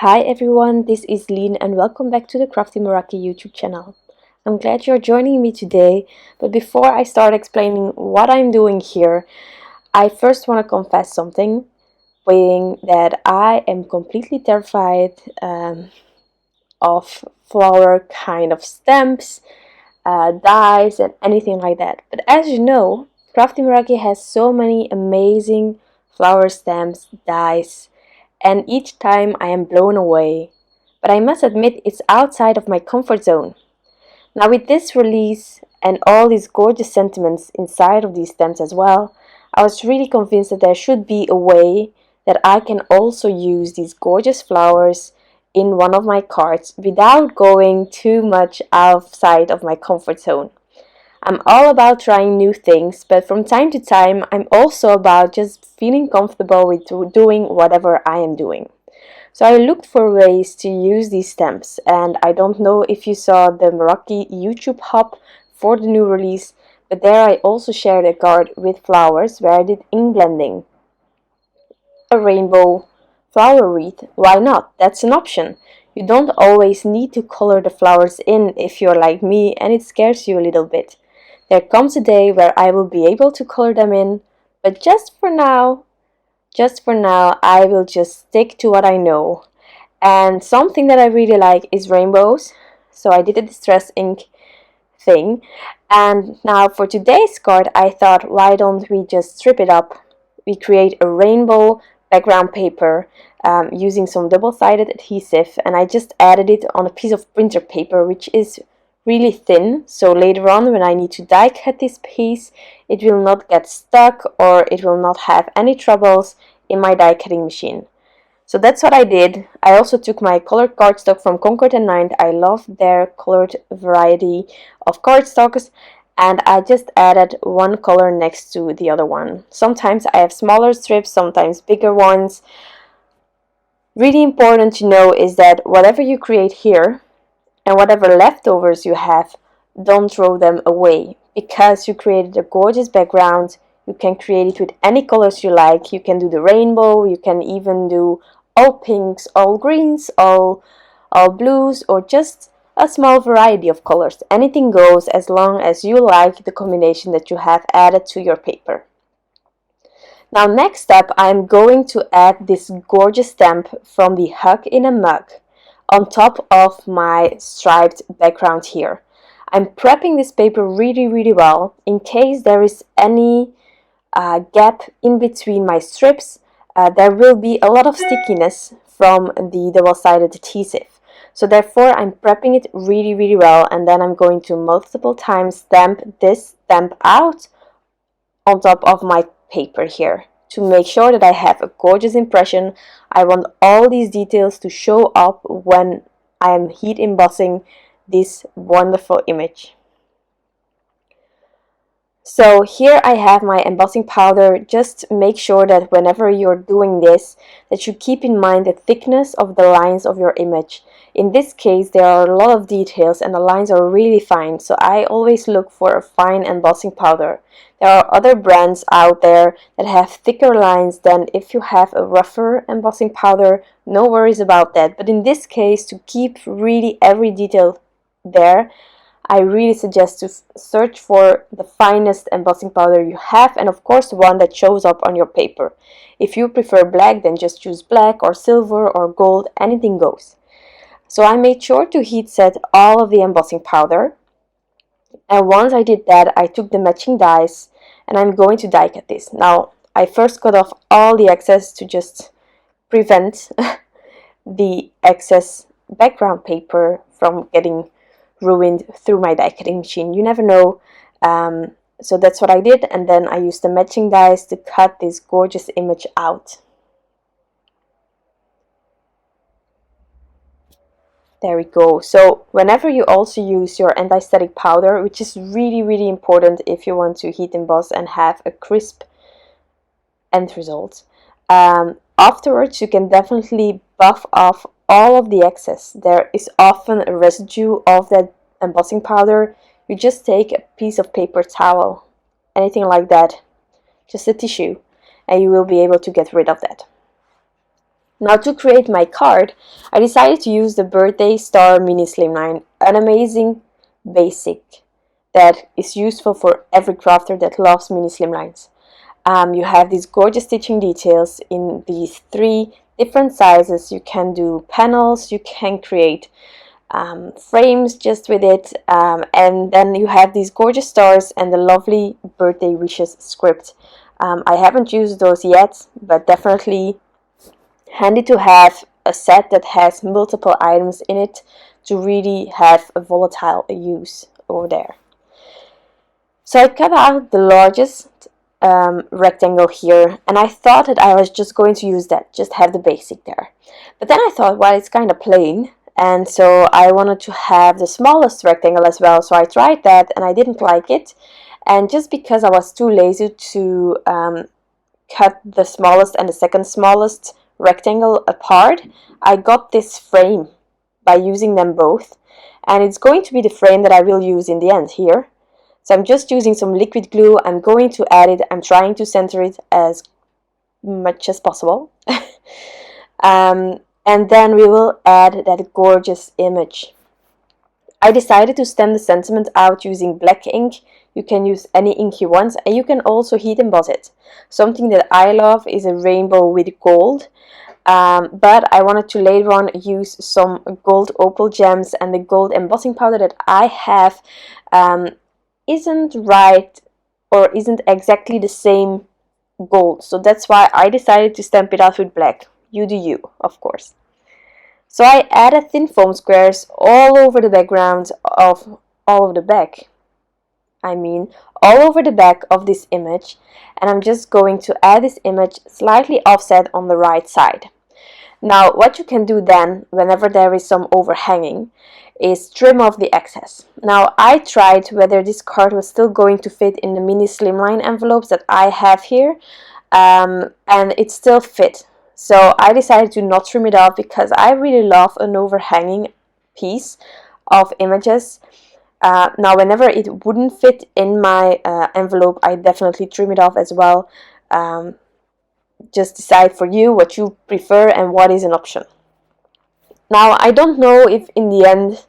Hi everyone, this is Lien and welcome back to the Crafty Meraki YouTube channel. I'm glad you're joining me today, but before I start explaining what I'm doing here, I first want to confess something, being that I am completely terrified of flower kind of stamps, dies and anything like that. But as you know, Crafty Meraki has so many amazing flower stamps, dies, and each time I am blown away. But I must admit it's outside of my comfort zone. Now with this release and all these gorgeous sentiments inside of these stamps as well, I was really convinced that there should be a way that I can also use these gorgeous flowers in one of my cards without going too much outside of my comfort zone. I'm all about trying new things, but from time to time I'm also about just feeling comfortable with doing whatever I am doing. So I looked for ways to use these stamps, and I don't know if you saw the Meraki YouTube hub for the new release, but there I also shared a card with flowers where I did ink blending. A rainbow flower wreath, why not? That's an option. You don't always need to color the flowers in if you're like me and it scares you a little bit. There comes a day where I will be able to color them in, but just for now, I will just stick to what I know. And something that I really like is rainbows, so I did a distress ink thing. And now for today's card, I thought, why don't we just strip it up? We create a rainbow background paper using some double-sided adhesive, and I just added it on a piece of printer paper, which is really thin, so later on when I need to die cut this piece, it will not get stuck or it will not have any troubles in my die cutting machine. So that's what I did. I also took my colored cardstock from Concord and Ninth. I love their colored variety of cardstocks, and I just added one color next to the other one. Sometimes I have smaller strips, sometimes bigger ones. Really important to know is that whatever you create here and whatever leftovers you have, don't throw them away, because you created a gorgeous background. You can create it with any colors you like. You can do the rainbow, you can even do all pinks, all greens, all blues, or just a small variety of colors. Anything goes as long as you like the combination that you have added to your paper. Now next up, I'm going to add this gorgeous stamp from the Hug in a Mug on top of my striped background here. I'm prepping this paper really well in case there is any gap in between my strips. There will be a lot of stickiness from the double-sided adhesive. So therefore I'm prepping it really well, and then I'm going to multiple times stamp this stamp out on top of my paper here to make sure that I have a gorgeous impression. I want all these details to show up when I am heat embossing this wonderful image. So here I have my embossing powder. Just make sure that whenever you're doing this, that you keep in mind the thickness of the lines of your image. In this case, there are a lot of details and the lines are really fine, so I always look for a fine embossing powder. There are other brands out there that have thicker lines than if you have a rougher embossing powder. No worries about that, but in this case, to keep really every detail there, I really suggest to search for the finest embossing powder you have, and of course one that shows up on your paper. If you prefer black, then just choose black or silver or gold, anything goes. So I made sure to heat set all of the embossing powder, and once I did that, I took the matching dies and I'm going to die cut this. Now I first cut off all the excess to just prevent the excess background paper from getting ruined through my die cutting machine. You never know. So that's what I did, and then I used the matching dies to cut this gorgeous image out. There we go. So whenever you also use your anti-static powder, which is really important if you want to heat emboss and have a crisp end result, afterwards you can definitely buff off all of the excess. There is often a residue of that embossing powder. You just take a piece of paper towel, anything like that, just a tissue, and you will be able to get rid of that. Now to create my card, I decided to use the Birthday Star Mini Slimline, an amazing basic that is useful for every crafter that loves mini slimlines. You have these gorgeous stitching details in these 3 different sizes. You can do panels, you can create frames just with it, and then you have these gorgeous stars and the lovely birthday wishes script. I haven't used those yet, but definitely handy to have a set that has multiple items in it to really have a volatile use over there. So I cut out the largest rectangle here, and I thought that I was just going to use that, just have the basic there. But then I thought, well, it's kind of plain, and so I wanted to have the smallest rectangle as well. So I tried that and I didn't like it, and just because I was too lazy to cut the smallest and the second smallest rectangle apart, I got this frame by using them both, and it's going to be the frame that I will use in the end here. So I'm just using some liquid glue. I'm going to add it. I'm trying to center it as much as possible. And then we will add that gorgeous image. I decided to stamp the sentiment out using black ink. You can use any ink you want, and you can also heat emboss it. Something that I love is a rainbow with gold. But I wanted to later on use some gold opal gems, and the gold embossing powder that I have isn't right or isn't exactly the same gold. So that's why I decided to stamp it out with black. You do you, of course. So I added thin foam squares all over the background of all over the back. All over the back of this image, and I'm just going to add this image slightly offset on the right side. Now what you can do then, whenever there is some overhanging, is trim off the excess. Now I tried whether this card was still going to fit in the mini slimline envelopes that I have here, and it still fit. So I decided to not trim it off because I really love an overhanging piece of images. Now whenever it wouldn't fit in my envelope, I definitely trim it off as well. Just decide for you what you prefer and what is an option. Now I don't know if in the end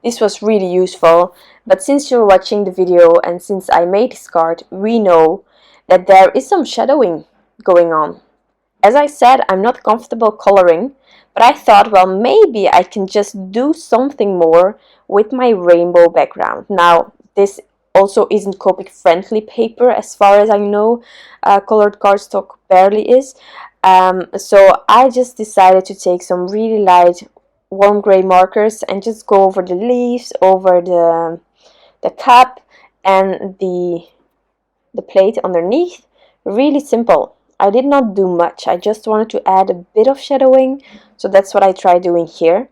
this was really useful, but since you're watching the video and since I made this card, we know that there is some shadowing going on. As I said, I'm not comfortable coloring, but I thought, well, maybe I can just do something more with my rainbow background. Now this also isn't Copic friendly paper as far as I know. Colored cardstock barely is. So I just decided to take some really light warm gray markers and just go over the leaves, over the cup and the plate underneath. Really simple. I did not do much. I just wanted to add a bit of shadowing, so that's what I tried doing here.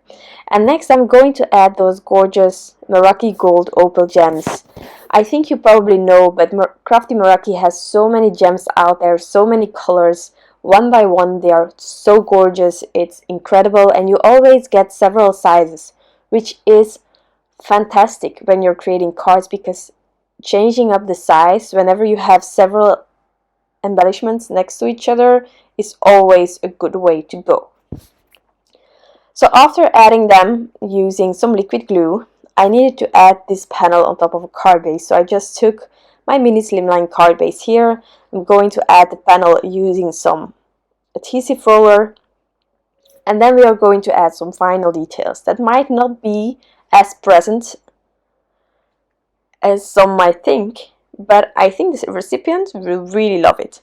And next I'm going to add those gorgeous Meraki gold opal gems. I think you probably know, but Crafty Meraki has so many gems out there, so many colors. One by one they are so gorgeous, it's incredible, and you always get several sizes, which is fantastic when you're creating cards, because changing up the size whenever you have several embellishments next to each other is always a good way to go. So after adding them using some liquid glue, I needed to add this panel on top of a card base. So I just took my mini slimline card base here. I'm going to add the panel using some adhesive roller, and then we are going to add some final details that might not be as present as some might think, but I think the recipient will really love it.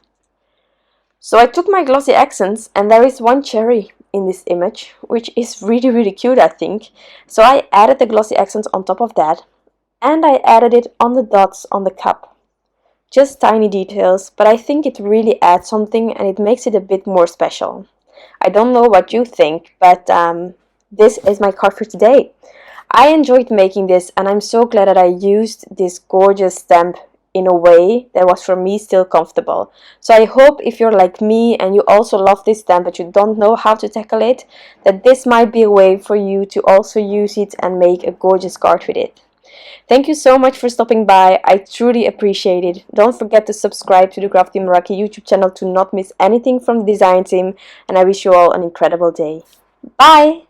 So I took my glossy accents, and there is one cherry in this image, which is really cute, I think. So I added the glossy accents on top of that, and I added it on the dots on the cup. Just tiny details, but I think it really adds something and it makes it a bit more special. I don't know what you think, but this is my card for today. I enjoyed making this, and I'm so glad that I used this gorgeous stamp in a way that was for me still comfortable. So I hope if you're like me and you also love this stamp but you don't know how to tackle it, that this might be a way for you to also use it and make a gorgeous card with it. Thank you so much for stopping by. I truly appreciate it. Don't forget to subscribe to the Crafty Meraki YouTube channel to not miss anything from the design team, and I wish you all an incredible day. Bye!